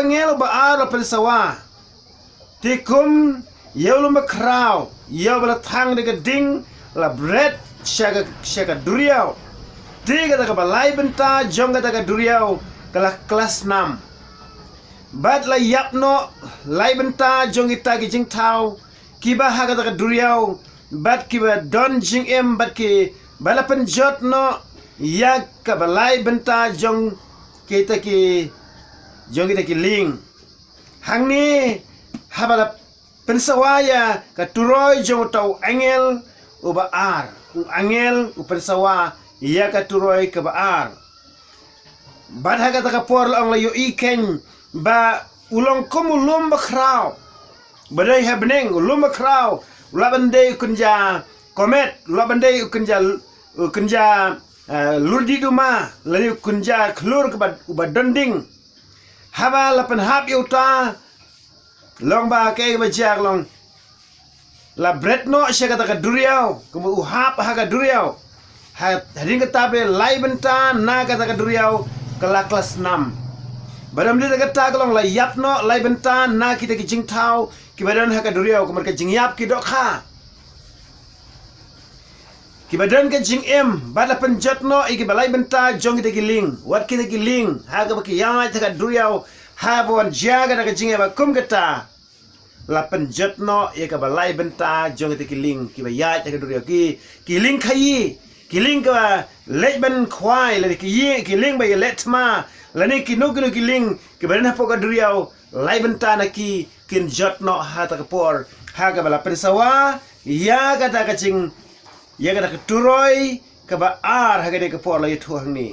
angel ba ar pen sawa tikum yelum ba kraw yel bala thang de ding la bread shaga duriau tiga daga balai benta jonga daga duriau kala kelas 6 bat la yapno lai benta jongi tagi jing tau kiba haga daga duriau bat kiba don jing em bat ki balapan jot no yak ka balai benta jong kita ki jong kita ki ling hangni habala pensawaya ka turoy jong tau angel uba ar angel u pensawa ya ka turoy ka baar bad haga ta ka por lang layo iken ba ulong kumulum ba kraw badai habneng ulum ba kraw labande kunja komet labande kunja lurdi duma layu kunja klur ka ba donding haba lapan hap yuta long ba ke ba jak long la bread no siya kata ka duriaw kumu uhap haga duriaw haring katabe lai benta na kata ka duriaw kala kelas 6 badam dia kata kalong la yap no lai benta na kita ki jing tau ki badan haga duriaw kumar ka jing yap ki dok ha ki badan ka jing em bada penjat no iki balai benta jong kita ki ling wat kita ki ling haga ba ki ya ta ka duriaw ha bon jaga ka jing ba kum kata la penjat no ye ka balai benta jong te kiling ki ba ya te ka duriau kiling khai kiling ka lej ban khwai la kiling ba ye let ma la ni kinu kiling ki ba na po ka duriau lai benta na kin jot no ha ta ka por ha ka bala pensawa ya ka ta ka ching ya ka ta ka turoi ka ba ar ha ka de ka por la ye thu hang ni